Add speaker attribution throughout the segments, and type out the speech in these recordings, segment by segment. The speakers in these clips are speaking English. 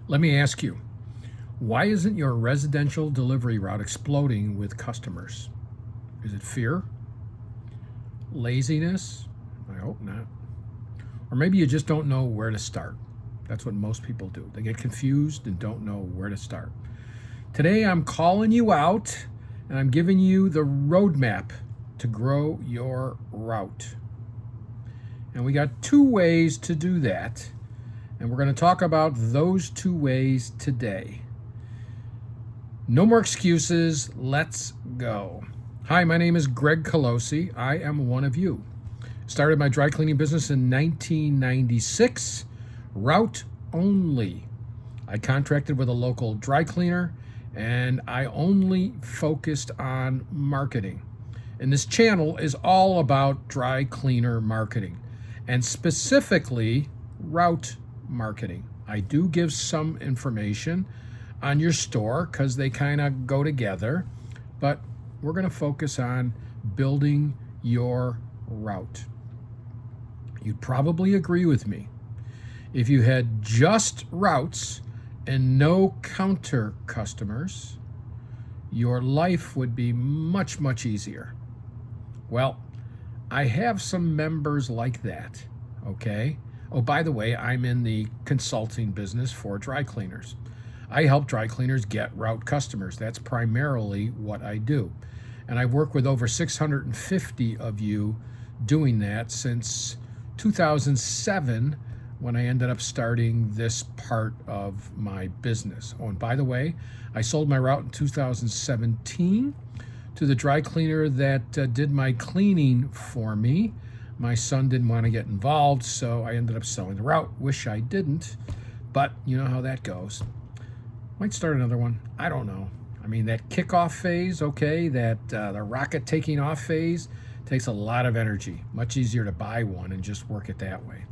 Speaker 1: Let me ask you, why isn't your residential delivery route exploding with customers? Is it fear? Laziness? I hope not. Or maybe you just don't know where to start. That's what most people do. They get confused and don't know where to start. Today I'm calling you out and I'm giving you the roadmap to grow your route. And we got two ways to do that. And we're going to talk about those two ways today. No more excuses. Let's go. Hi, my name is Greg Colosi. I am one of you. Started my dry cleaning business in 1996, route only. I contracted with a local dry cleaner and I only focused on marketing. And this channel is all about dry cleaner marketing and specifically route marketing. I do give some information on your store because they kind of go together, but we're going to focus on building your route. You'd probably agree with me. If you had just routes and no counter customers, your life would be much, much easier. Well, I have some members like that, okay? Oh, by the way, I'm in the consulting business for dry cleaners. I help dry cleaners get route customers. That's primarily what I do. And I've worked with over 650 of you doing that since 2007 when I ended up starting this part of my business. Oh, and by the way, I sold my route in 2017 to the dry cleaner that did my cleaning for me. My son didn't want to get involved, so I ended up selling the route. Wish I didn't, but you know how that goes. Might start another one. I don't know. I mean, that kickoff phase, okay, that the rocket taking off phase takes a lot of energy. Much easier to buy one and just work it that way.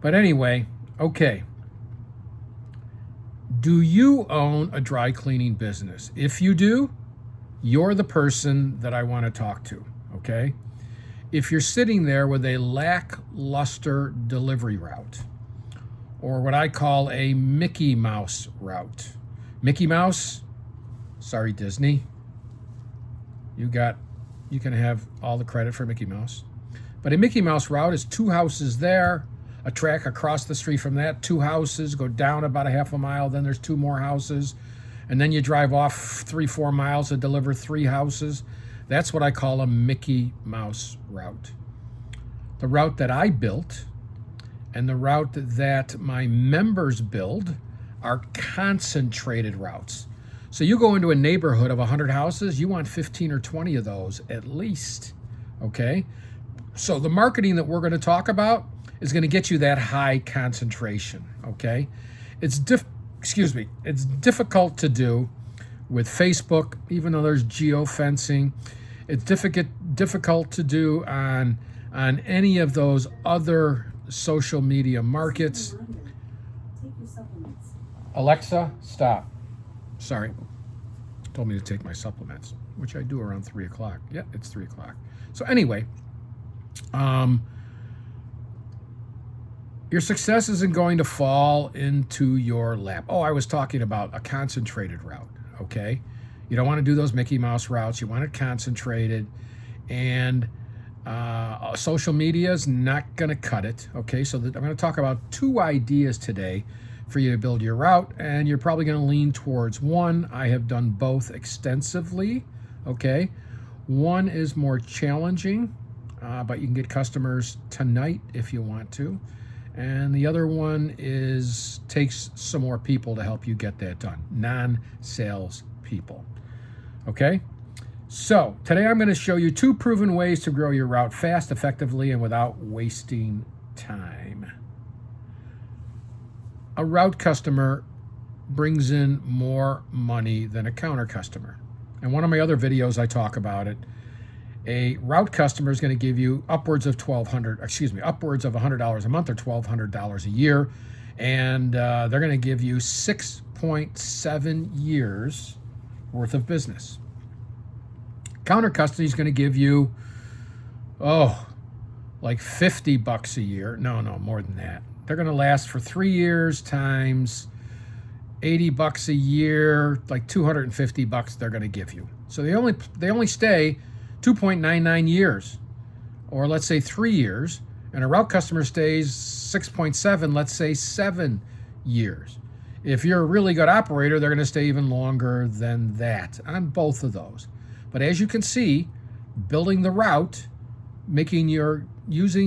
Speaker 1: But anyway, okay. Do you own a dry cleaning business? If you do, you're the person that I want to talk to, okay? If you're sitting there with a lackluster delivery route, or what I call a Mickey Mouse route. Mickey Mouse, sorry Disney, you can have all the credit for Mickey Mouse. But a Mickey Mouse route is two houses there, a track across the street from that, two houses, go down about a half a mile, then there's two more houses, and then you drive off 3-4 miles to deliver 3 houses. That's what I call a Mickey Mouse route. The route that I built and the route that my members build are concentrated routes. So you go into a neighborhood of 100 houses, you want 15 or 20 of those at least, okay? So the marketing that we're going to talk about is going to get you that high concentration, okay? It's difficult to do with Facebook, even though there's geofencing. It's difficult to do on any of those other social media markets.
Speaker 2: Take your supplements.
Speaker 1: Alexa, stop. Sorry. Told me to take my supplements, which I do around 3 o'clock. Yeah, it's 3 o'clock. So anyway, your success isn't going to fall into your lap. Oh, I was talking about a concentrated route, okay? You don't want to do those Mickey Mouse routes. You want it concentrated. And social media is not going to cut it, okay? So I'm going to talk about 2 ideas today for you to build your route, and you're probably going to lean towards one. I have done both extensively, okay? One is more challenging, but you can get customers tonight if you want to. And the other one takes some more people to help you get that done, non-sales people. Okay, so today I'm going to show you 2 proven ways to grow your route fast, effectively, and without wasting time. A route customer brings in more money than a counter customer. In one of my other videos, I talk about it. A route customer is going to give you upwards of upwards of $100 a month or $1,200 a year, and they're going to give you 6.7 years worth of business. Counter custody is going to give you, like $50 a year. No, more than that. They're going to last for 3 years times $80 a year, like $250 they're going to give you. So they only stay 2.99 years, or let's say 3 years, and a route customer stays 6.7, let's say 7 years. If you're a really good operator, they're going to stay even longer than that on both of those. But as you can see, building the route, using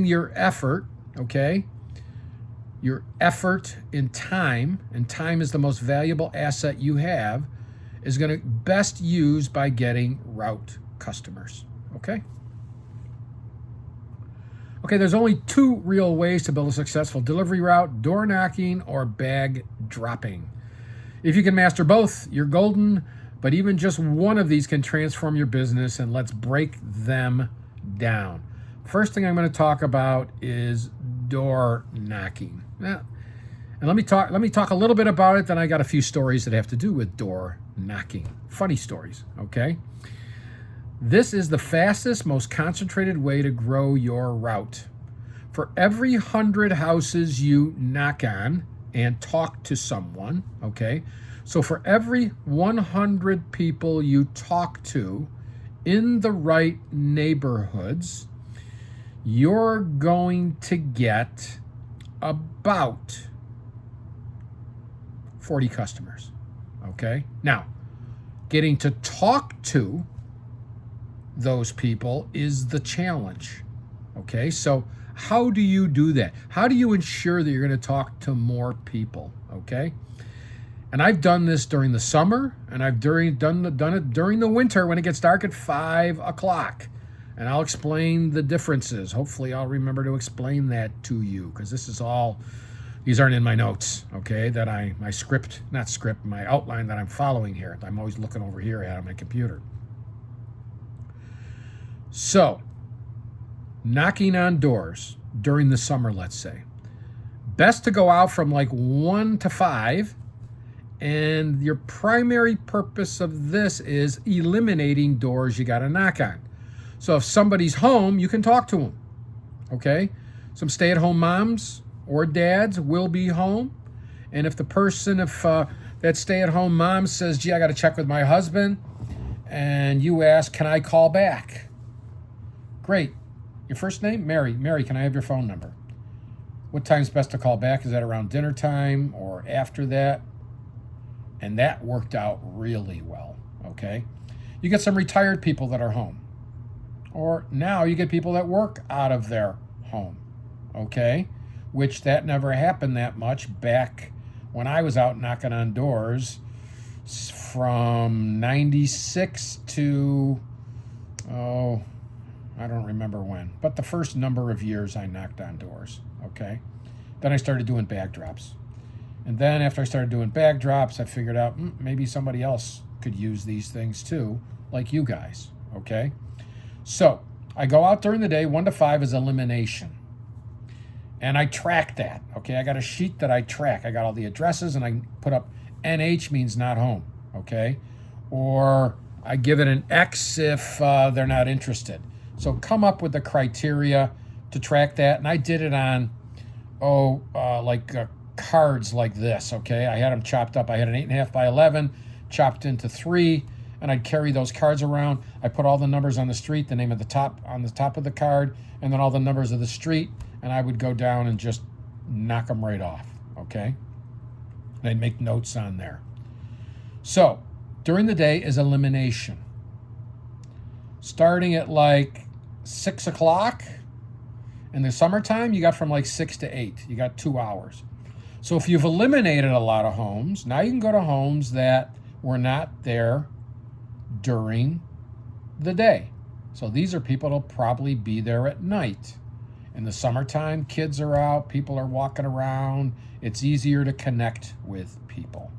Speaker 1: your effort, okay? Your effort in time, and time is the most valuable asset you have, is going to best used by getting route customers, okay? Okay, there's only 2 real ways to build a successful delivery route: door knocking or bag dropping. If you can master both, you're golden, but even just one of these can transform your business, and let's break them down. First thing I'm going to talk about is door knocking. Now, and let me talk a little bit about it, then I got a few stories that have to do with door knocking. Funny stories, okay? This is the fastest, most concentrated way to grow your route. For every 100 houses you knock on and talk to someone, okay? So for every 100 people you talk to in the right neighborhoods, you're going to get about 40 customers, okay? Now, getting to talk to those people is the challenge, okay? So how do you do that? How do you ensure that you're going to talk to more people, okay? And I've done this during the summer, and I've done it during the winter when it gets dark at 5 o'clock. And I'll explain the differences. Hopefully I'll remember to explain that to you, because these aren't in my notes, okay? That my outline that I'm following here. I'm always looking over here at my computer. So, knocking on doors during the summer, let's say. Best to go out from like 1 to 5, and your primary purpose of this is eliminating doors you got to knock on. So if somebody's home, you can talk to them, okay? Some stay-at-home moms or dads will be home, and if that stay-at-home mom says, gee, I got to check with my husband, and you ask, can I call back? Great. Your first name? Mary. Mary, can I have your phone number? What time's best to call back? Is that around dinner time or after that? And that worked out really well, okay? You get some retired people that are home. Or now you get people that work out of their home, okay? Which that never happened that much back when I was out knocking on doors from 96 to, I don't remember when, but the first number of years I knocked on doors, okay? Then I started doing bag drops. And then after I started doing bag drops, I figured out maybe somebody else could use these things too, like you guys, okay? So I go out during the day. 1 to 5 is elimination. And I track that, okay? I got a sheet that I track. I got all the addresses, and I put up NH means not home, okay? Or I give it an X if they're not interested. So come up with the criteria to track that. And I did it on, cards like this, okay? I had them chopped up. I had an 8.5 by 11 chopped into 3, and I'd carry those cards around. I put all the numbers on the street, the name of the top on the top of the card, and then all the numbers of the street, and I would go down and just knock them right off, okay? And I'd make notes on there. So during the day is elimination. Starting at like 6 o'clock in the summertime, you got from like 6 to 8. You got 2 hours. So if you've eliminated a lot of homes, now you can go to homes that were not there during the day. So these are people that'll probably be there at night. In the summertime, kids are out, people are walking around. It's easier to connect with people,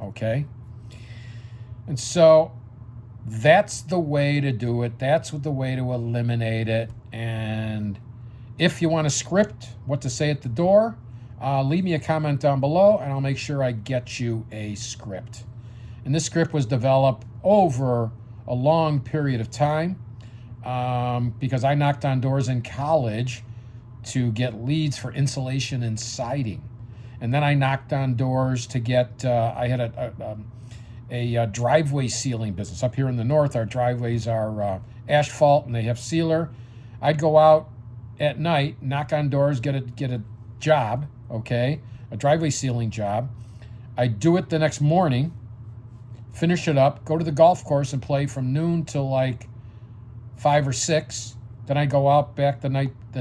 Speaker 1: okay? And so that's the way to do it. That's the way to eliminate it. And if you want a script, what to say at the door, leave me a comment down below, and I'll make sure I get you a script. And this script was developed over a long period of time because I knocked on doors in college to get leads for insulation and siding. And then I knocked on doors to get, I had a driveway sealing business. Up here in the north, our driveways are asphalt and they have sealer. I'd go out at night, knock on doors, get a job, okay, a driveway sealing job. I'd do it the next morning, finish it up, go to the golf course and play from noon till like 5 or 6. Then I go out back the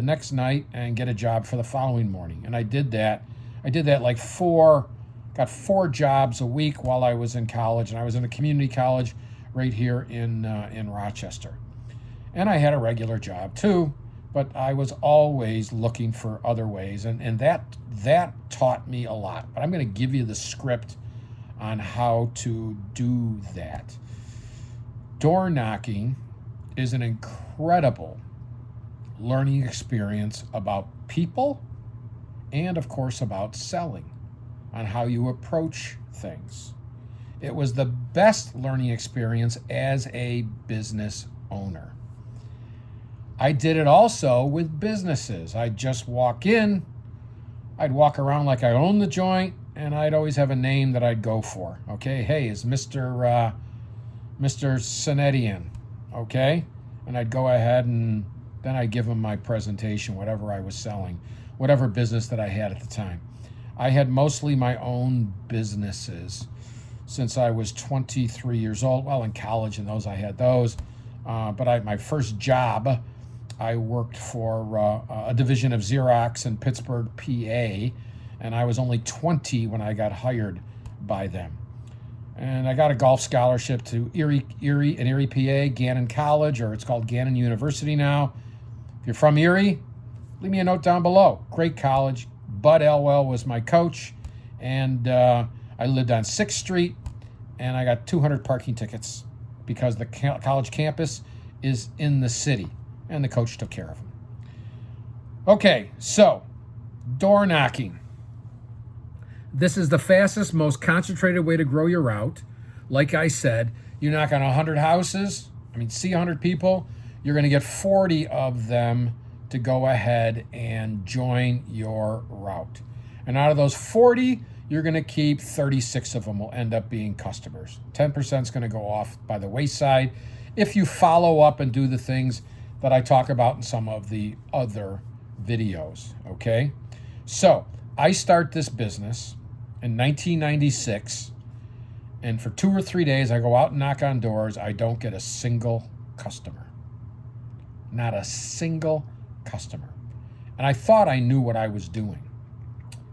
Speaker 1: next night and get a job for the following morning. And I did that. Like got 4 jobs a week while I was in college, and I was in a community college right here in Rochester. And I had a regular job too, but I was always looking for other ways, and that taught me a lot. But I'm going to give you the script on how to do that. Door knocking is an incredible learning experience about people and, of course, about selling, on how you approach things. It was the best learning experience as a business owner. I did it also with businesses. I'd just walk in, I'd walk around like I owned the joint, and I'd always have a name that I'd go for. Okay, hey, is Mr. Sinetian, okay? And I'd go ahead and then I'd give him my presentation, whatever I was selling, whatever business that I had at the time. I had mostly my own businesses since I was 23 years old. Well, in college and those, I had those. But my first job, I worked for a division of Xerox in Pittsburgh, PA, and I was only 20 when I got hired by them. And I got a golf scholarship to Erie, PA, Gannon College, or it's called Gannon University now. If you're from Erie, leave me a note down below. Great college. Bud Elwell was my coach, and I lived on 6th Street, and I got 200 parking tickets because the college campus is in the city, and the coach took care of them. Okay, so door knocking. This is the fastest, most concentrated way to grow your route. Like I said, you knock on 100 houses, see 100 people, you're going to get 40 of them to go ahead and join your route. And out of those 40, you're going to keep 36 of them will end up being customers. 10% is going to go off by the wayside if you follow up and do the things that I talk about in some of the other videos, okay? So I start this business in 1996, and for 2 or 3 days, I go out and knock on doors. I don't get a single customer. Not a single customer. And I thought I knew what I was doing.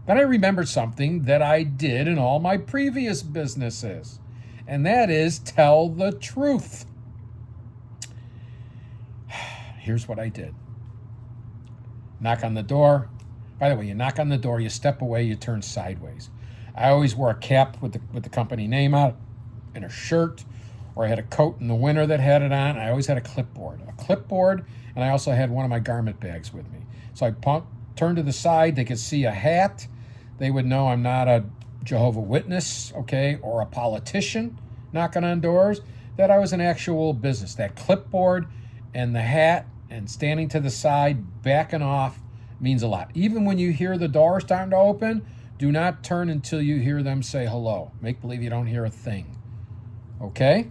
Speaker 1: Then I remembered something that I did in all my previous businesses, and that is tell the truth. Here's what I did. Knock on the door. By the way, you knock on the door, you step away, you turn sideways. I always wore a cap with the company name on it, and a shirt, or I had a coat in the winter that had it on. I always had a clipboard, and I also had one of my garment bags with me. So I turned to the side. They could see a hat. They would know I'm not a Jehovah's Witness, okay, or a politician knocking on doors, that I was an actual business. That clipboard and the hat and standing to the side, backing off, means a lot. Even when you hear the door starting to open, do not turn until you hear them say hello. Make believe you don't hear a thing. Okay?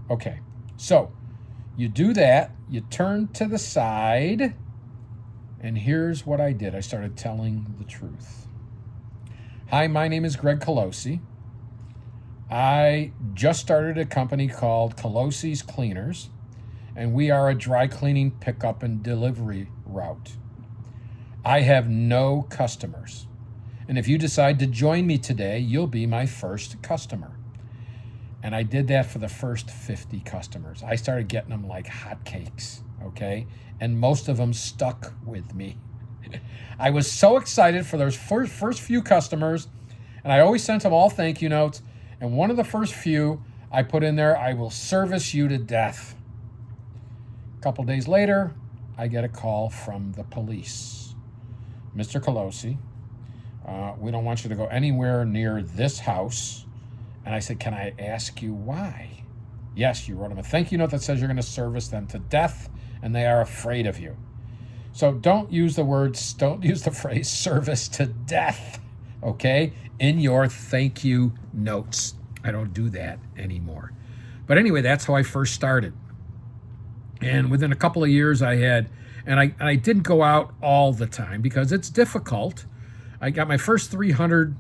Speaker 1: Okay. So you do that. You turn to the side. And here's what I did. I started telling the truth. Hi, my name is Greg Colosi. I just started a company called Colosi's Cleaners, and we are a dry cleaning pickup and delivery route. I have no customers. And if you decide to join me today, you'll be my first customer. And I did that for the first 50 customers. I started getting them like hotcakes, okay? And most of them stuck with me. I was so excited for those first few customers, and I always sent them all thank you notes. And one of the first few, I put in there, I will service you to death. A couple days later, I get a call from the police. Mr. Colosi, we don't want you to go anywhere near this house. And I said, can I ask you why? Yes, you wrote them a thank you note that says you're going to service them to death, and they are afraid of you. So don't use the phrase service to death. okay, in your thank you notes. I don't do that anymore. But anyway, that's how I first started. And within a couple of years, I didn't go out all the time because it's difficult. I got my first 300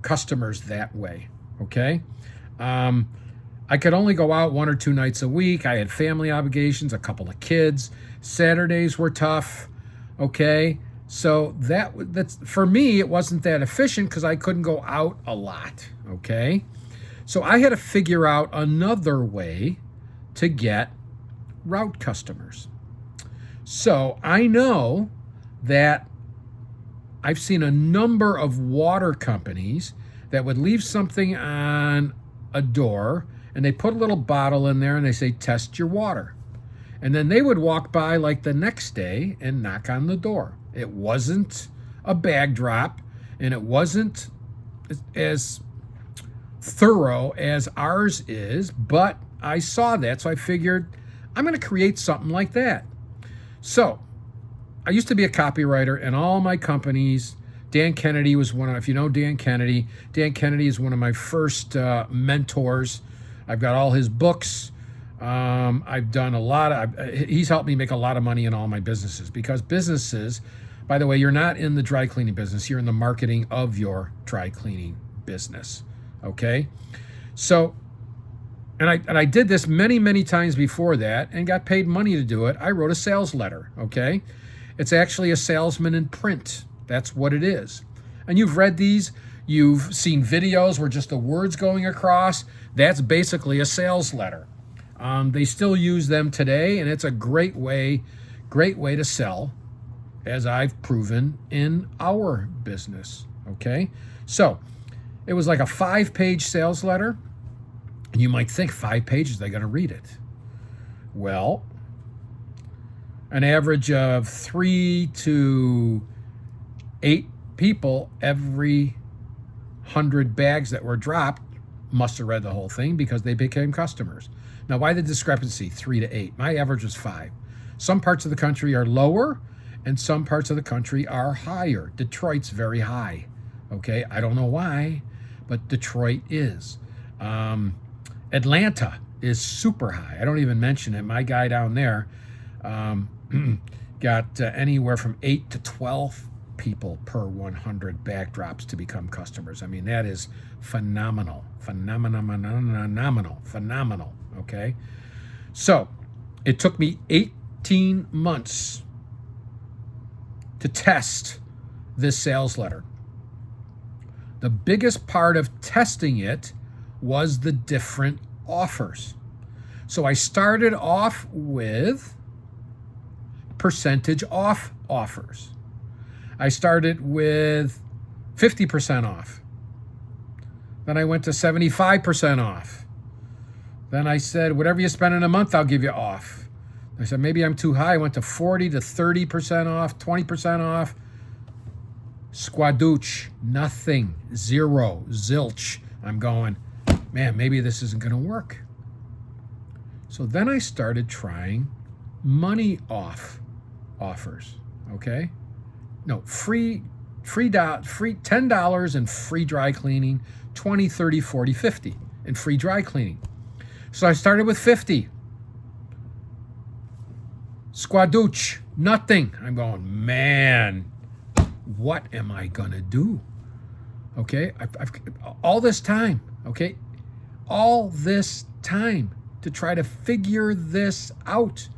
Speaker 1: customers that way, okay? I could only go out 1 or 2 nights a week. I had family obligations, a couple of kids. Saturdays were tough, okay? So that's for me, it wasn't that efficient because I couldn't go out a lot, okay? So I had to figure out another way to get route customers. So I know that I've seen a number of water companies that would leave something on a door and they put a little bottle in there and they say, test your water. And then they would walk by like the next day and knock on the door. It wasn't a bag drop and it wasn't as thorough as ours is, but I saw that. So I figured I'm going to create something like that. So I used to be a copywriter and all my companies, Dan Kennedy was one of, if you know Dan Kennedy is one of my first mentors. I've got all his books. I've done a lot of, he's helped me make a lot of money in all my businesses because businesses, by the way, you're not in the dry cleaning business. You're in the marketing of your dry cleaning business. Okay. So, and I did this many, many times before that and got paid money to do it. I wrote a sales letter. Okay. It's actually a salesman in print. That's what it is. And you've read these. You've seen videos where just the words going across. That's basically a sales letter. They still use them today, and it's a great way to sell, as I've proven in our business. Okay, so it was like a 5-page sales letter, and you might think 5 pages, they're going to read it. Well, an average of 3 to 8 people every 100 bags that were dropped must have read the whole thing because they became customers. Now, why the discrepancy, 3 to 8? My average was 5. Some parts of the country are lower and some parts of the country are higher. Detroit's very high, okay? I don't know why, but Detroit is. Atlanta is super high. I don't even mention it. My guy down there got anywhere from 8 to 12 people per 100 backdrops to become customers. I mean, that is phenomenal, okay? So it took me 18 months to test this sales letter. The biggest part of testing it was the different offers. So I started off with percentage off offers. I started with 50% off. Then I went to 75% off. Then I said, whatever you spend in a month, I'll give you off. I said, maybe I'm too high. I went to 40 to 30% off, 20% off. Squadooch, nothing, zero, zilch. I'm going, man, maybe this isn't going to work. So then I started trying money off offers, okay? No, free $10 and free dry cleaning, 20, 30, 40, 50 and free dry cleaning. So I started with 50. Squadooch, nothing. I'm going, man, what am I gonna do? Okay, I've all this time, okay? All this time to try to figure this out.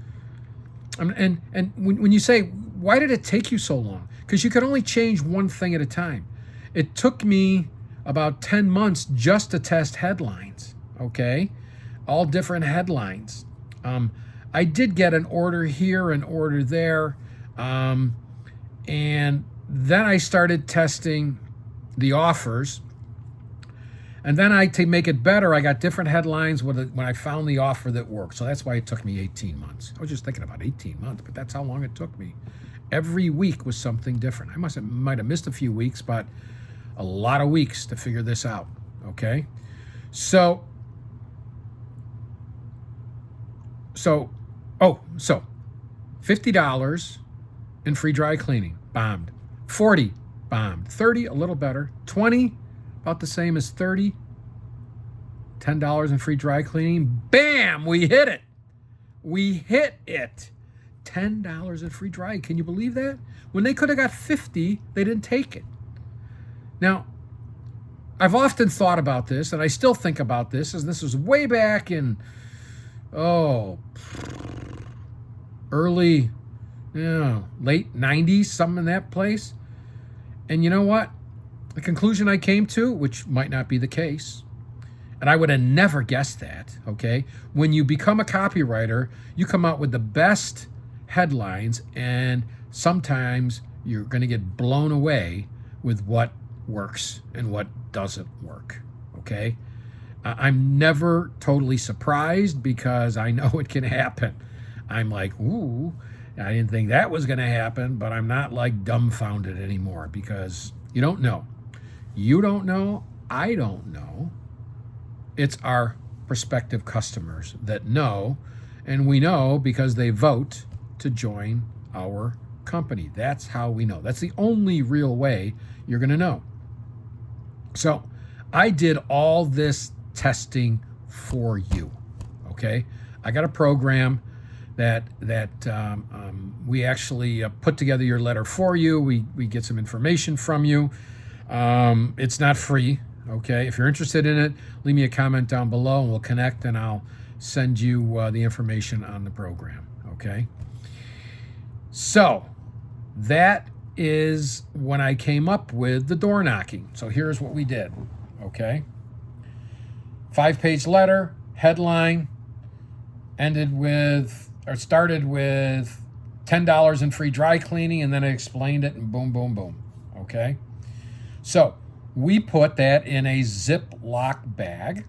Speaker 1: And when you say, why did it take you so long? Because you could only change one thing at a time. It took me about 10 months just to test headlines, okay? All different headlines. I did get an order here, an order there, and then I started testing the offers. And then to make it better, I got different headlines when I found the offer that worked. So that's why it took me 18 months. I was just thinking about 18 months, but that's how long it took me. Every week was something different. I might have missed a few weeks, but a lot of weeks to figure this out, okay? So $50 in free dry cleaning, bombed. 40, bombed. 30, a little better. 20, about the same as 30. $10 in free dry cleaning. Bam! We hit it. We hit it. $10 in free dry. Can you believe that? When they could have got 50, they didn't take it. Now, I've often thought about this, and I still think about this, as this was way back in, early, late 90s, something in that place. And you know what? The conclusion I came to, which might not be the case, and I would have never guessed that, okay? When you become a copywriter, you come out with the best headlines, and sometimes you're going to get blown away with what works and what doesn't work, okay? I'm never totally surprised because I know it can happen. I'm like, ooh, I didn't think that was going to happen, but I'm not like dumbfounded anymore because you don't know. You don't know. I don't know. It's our prospective customers that know, and we know because they vote to join our company. That's how we know. That's the only real way you're going to know. So I did all this testing for you, okay? I got a program that we actually put together your letter for you. We get some information from you. It's not free, okay? If you're interested in it, leave me a comment down below and we'll connect and I'll send you the information on the program, okay? So that is when I came up with the door knocking. So here's what we did, okay? 5-page letter, headline, started with $10 in free dry cleaning, and then I explained it, and boom, boom, boom, okay? So we put that in a Ziploc bag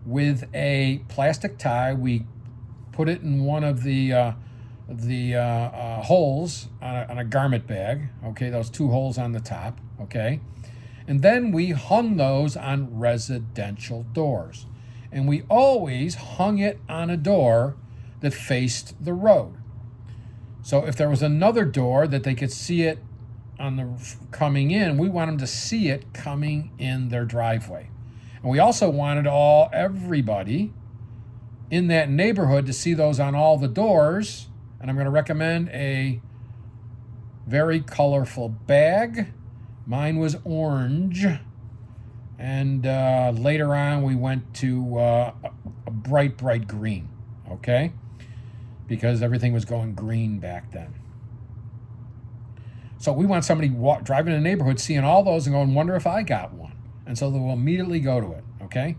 Speaker 1: with a plastic tie. We put it in one of the holes on a garment bag, okay, those 2 holes on the top, okay? And then we hung those on residential doors. And we always hung it on a door that faced the road. So if there was another door that they could see it on the coming in, we want them to see it coming in their driveway. And we also wanted everybody in that neighborhood to see those on all the doors. And I'm going to recommend a very colorful bag. Mine was orange. And later on, we went to a bright, bright green, okay? Because everything was going green back then. So we want somebody driving in the neighborhood, seeing all those and going, wonder if I got one. And so they will immediately go to it, okay?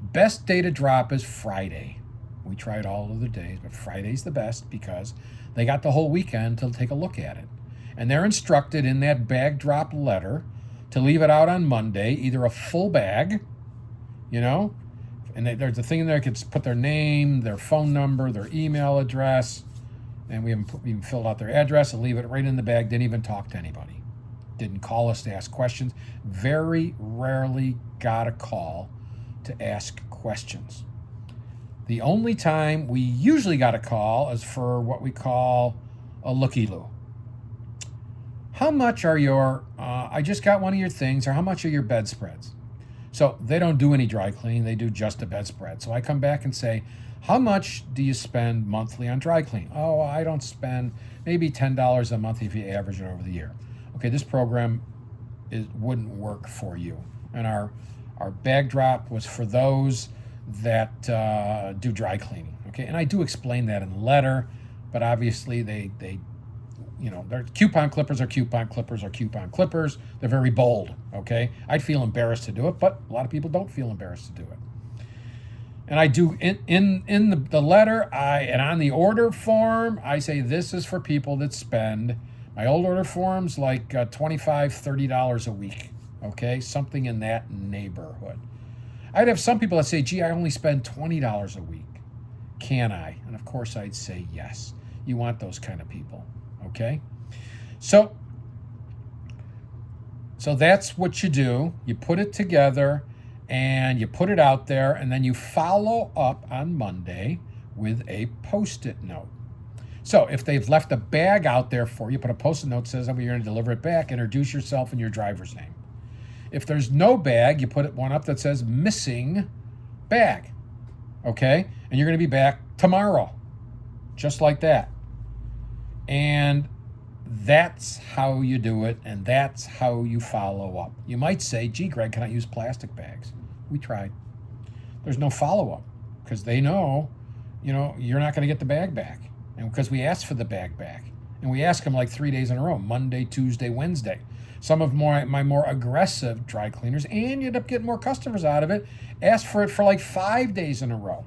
Speaker 1: Best day to drop is Friday. We tried all other days, but Friday's the best because they got the whole weekend to take a look at it. And they're instructed in that bag drop letter to leave it out on Monday, either a full bag, and there's a thing in there that could put their name, their phone number, their email address, and we even filled out their address and leave it right in the bag. Didn't even talk to anybody. Didn't call us to ask questions. Very rarely got a call to ask questions. The only time we usually got a call is for what we call a looky-loo. How much are I just got one of your things, or how much are your bedspreads? So they don't do any dry cleaning, they do just a bedspread. So I come back and say, how much do you spend monthly on dry cleaning? Oh, I don't spend maybe $10 a month if you average it over the year. Okay, this program wouldn't work for you. And our bag drop was for those that do dry cleaning. Okay, and I do explain that in the letter, but obviously they their coupon clippers are coupon clippers are coupon clippers. They're very bold, okay? I'd feel embarrassed to do it, but a lot of people don't feel embarrassed to do it. And I do, in the letter, and on the order form, I say this is for people that spend, my old order form's like $25, $30 a week, okay? Something in that neighborhood. I'd have some people that say, gee, I only spend $20 a week. Can I? And of course I'd say yes. You want those kind of people. Okay, so that's what you do. You put it together and you put it out there, and then you follow up on Monday with a Post-it note. So if they've left a bag out there for you, put a post-it note that says that you're going to deliver it back, introduce yourself and your driver's name. If there's no bag, you put one up that says missing bag, okay? And you're going to be back tomorrow, just like that. And that's how you do it, and that's how you follow up. You might say, gee, Greg, can I use plastic bags? We tried. There's no follow-up because they know, you're not going to get the bag back. And because we asked for the bag back. And we ask them like 3 days in a row, Monday, Tuesday, Wednesday. Some of my more aggressive dry cleaners, and you end up getting more customers out of it, ask for it for like 5 days in a row.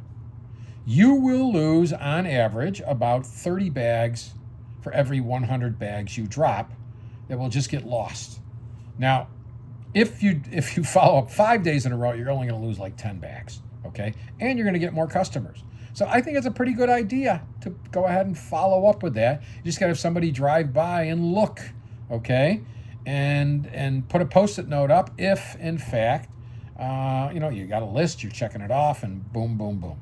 Speaker 1: You will lose, on average, about 30 bags for every 100 bags you drop that will just get lost. Now, if you follow up 5 days in a row, you're only going to lose like 10 bags, okay? And you're going to get more customers. So I think it's a pretty good idea to go ahead and follow up with that. You just got to have somebody drive by and look, okay? And put a post-it note up if, in fact, you got a list, you're checking it off, and boom, boom, boom.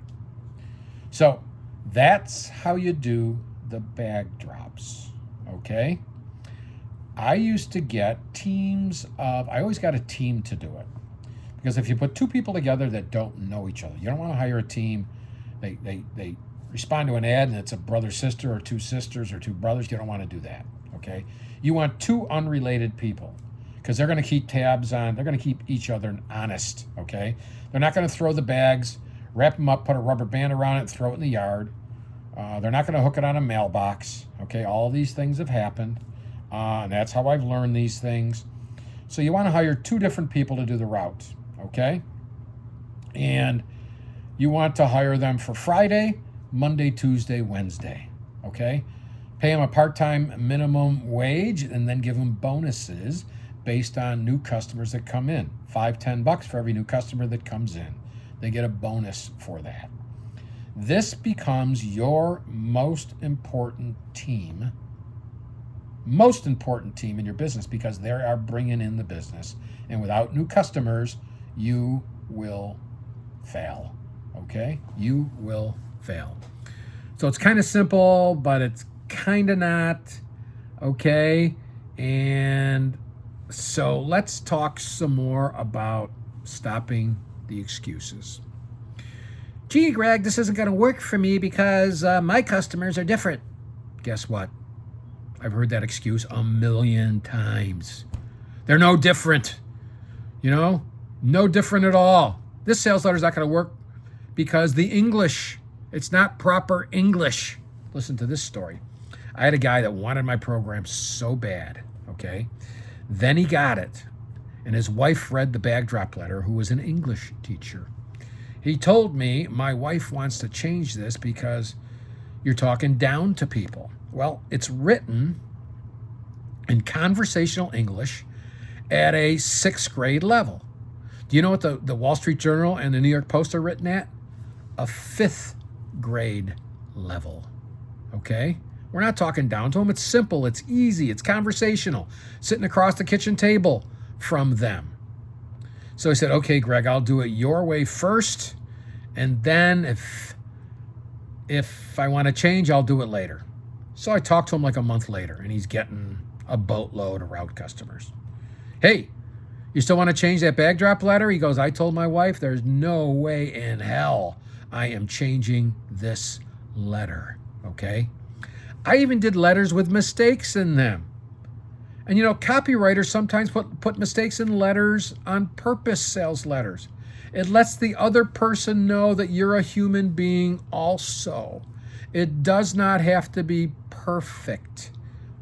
Speaker 1: So that's how you do the bag drops, okay? I used to get I always got a team to do it. Because if you put two people together that don't know each other, you don't want to hire a team. They respond to an ad and it's a brother-sister or two sisters or two brothers. You don't want to do that, okay? You want two unrelated people because they're going to keep tabs on, they're going to keep each other honest, okay? They're not going to throw the bags, wrap them up, put a rubber band around it, throw it in the yard. They're not going to hook it on a mailbox, okay? All these things have happened, and that's how I've learned these things. So you want to hire two different people to do the route, okay? And you want to hire them for Friday, Monday, Tuesday, Wednesday, okay? Pay them a part-time minimum wage and then give them bonuses based on new customers that come in. $5-10 for every new customer that comes in. They get a bonus for that. This becomes your most important team in your business because they are bringing in the business. And without new customers, you will fail. Okay? You will fail. So it's kind of simple, but it's kind of not. Okay? And so let's talk some more about stopping the excuses. Gee, Greg, this isn't going to work for me because my customers are different. Guess what? I've heard that excuse a million times. They're no different. No different at all. This sales letter is not going to work because the English, it's not proper English. Listen to this story. I had a guy that wanted my program so bad, okay? Then he got it, and his wife read the bag drop letter, who was an English teacher. He told me, my wife wants to change this because you're talking down to people. Well, it's written in conversational English at a 6th grade level. Do you know what the Wall Street Journal and the New York Post are written at? A 5th grade level, okay? We're not talking down to them. It's simple, it's easy, it's conversational, sitting across the kitchen table from them. So he said, okay, Greg, I'll do it your way first, and then if I want to change, I'll do it later. So I talked to him like a month later, and he's getting a boatload of route customers. Hey, you still want to change that bag drop letter? He goes, I told my wife there's no way in hell I am changing this letter, okay? I even did letters with mistakes in them. And copywriters sometimes put mistakes in letters on purpose, sales letters. It lets the other person know that you're a human being also. It does not have to be perfect,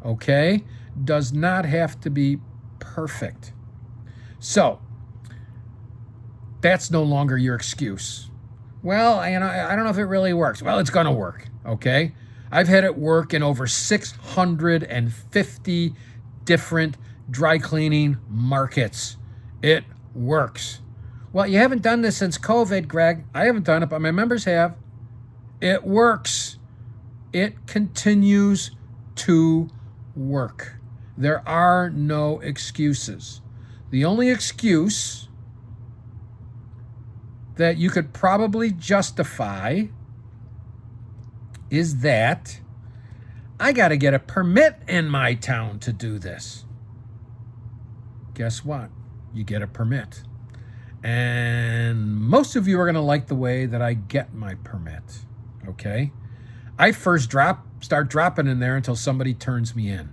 Speaker 1: okay? Does not have to be perfect. So, that's no longer your excuse. Well, I don't know if it really works. Well, it's going to work, okay? I've had it work in over 650 different dry cleaning markets. It works. Well, you haven't done this since COVID, Greg. I haven't done it, but my members have. It works. It continues to work. There are no excuses. The only excuse that you could probably justify is that I got to get a permit in my town to do this. Guess what? You get a permit. And most of you are going to like the way that I get my permit, okay? I first start dropping in there until somebody turns me in.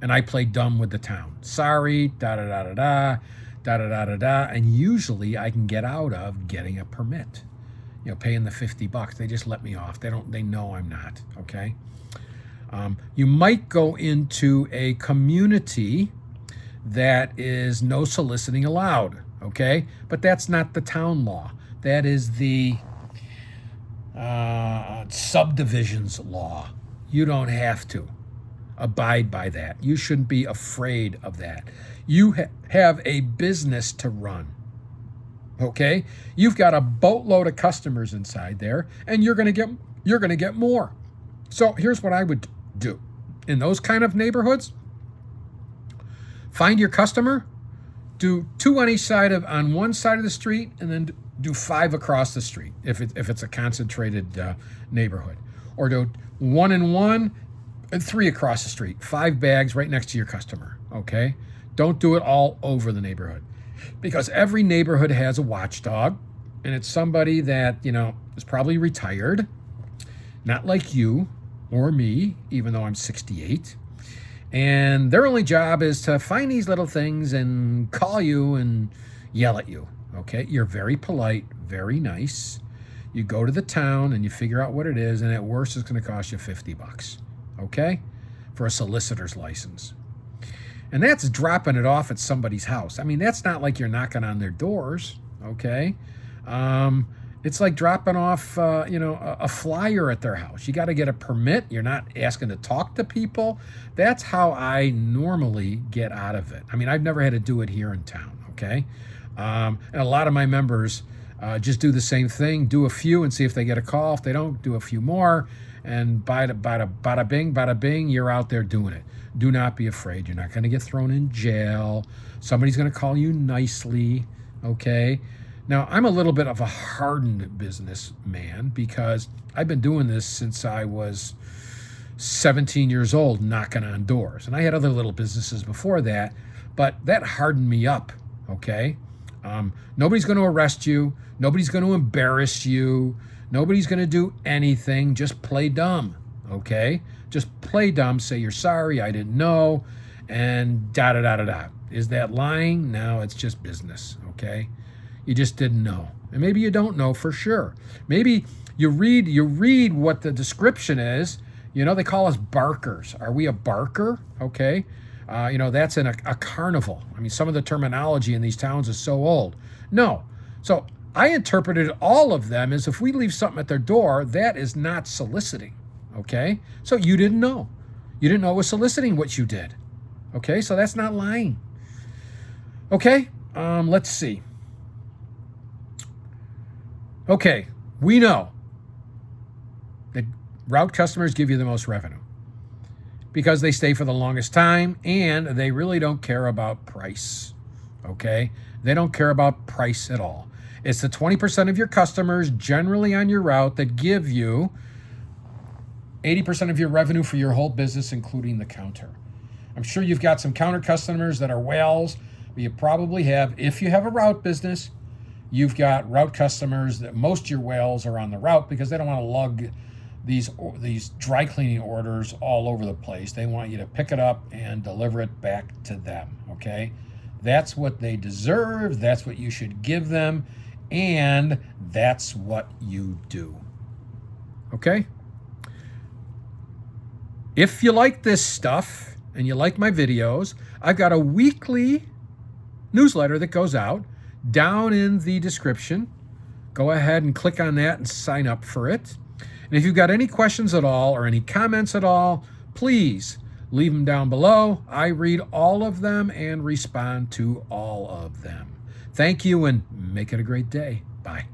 Speaker 1: And I play dumb with the town. Sorry, da-da-da-da-da, da-da-da-da-da. And usually I can get out of getting a permit. You know, paying the $50. They just let me off. They know I'm not, okay? You might go into a community that is no soliciting allowed, okay? But that's not the town law. That is the subdivisions law. You don't have to abide by that. You shouldn't be afraid of that. You have a business to run, okay? You've got a boatload of customers inside there, and you're going to get more. So here's what I would do in those kind of neighborhoods. Find your customer, do 2 on one side of the street, and then do 5 across the street if it's a concentrated neighborhood. Or do 1 and 3 across the street, 5 bags right next to your customer, okay? Don't do it all over the neighborhood, because every neighborhood has a watchdog, and it's somebody that, you know, is probably retired, not like you or me, even though I'm 68. And their only job is to find these little things and call you and yell at you, okay? You're very polite, very nice. You go to the town and you figure out what it is, and at worst it's going to cost you $50, okay? For a solicitor's license. And that's dropping it off at somebody's house. I mean, that's not like you're knocking on their doors, okay? It's like dropping off, a flyer at their house. You got to get a permit. You're not asking to talk to people. That's how I normally get out of it. I mean, I've never had to do it here in town, okay? And a lot of my members just do the same thing, do a few and see if they get a call. If they don't, do a few more, and bada bing, you're out there doing it. Do not be afraid. You're not going to get thrown in jail. Somebody's going to call you nicely, okay? Now, I'm a little bit of a hardened businessman because I've been doing this since I was 17 years old, knocking on doors. And I had other little businesses before that, but that hardened me up, okay? Nobody's going to arrest you. Nobody's going to embarrass you. Nobody's going to do anything. Just play dumb, okay? Just play dumb. Say you're sorry, I didn't know, and da-da-da-da-da. Is that lying? No, it's just business, okay? You just didn't know. And maybe you don't know for sure. Maybe you read what the description is. You know, they call us barkers. Are we a barker? Okay. That's in a carnival. I mean, some of the terminology in these towns is so old. No. So I interpreted all of them as if we leave something at their door, that is not soliciting. Okay. So you didn't know. You didn't know it was soliciting what you did. Okay. So that's not lying. Okay. Let's see. Okay, we know that route customers give you the most revenue because they stay for the longest time and they really don't care about price, okay? They don't care about price at all. It's the 20% of your customers generally on your route that give you 80% of your revenue for your whole business, including the counter. I'm sure you've got some counter customers that are whales, but you probably have, if you have a route business, you've got route customers that most of your whales are on the route because they don't want to lug these dry cleaning orders all over the place. They want you to pick it up and deliver it back to them, okay? That's what they deserve. That's what you should give them. And that's what you do, okay? If you like this stuff and you like my videos, I've got a weekly newsletter that goes out down in the description. Go ahead and click on that and sign up for it. And if you've got any questions at all or any comments at all, please leave them down below. I read all of them and respond to all of them. Thank you and make it a great day. Bye.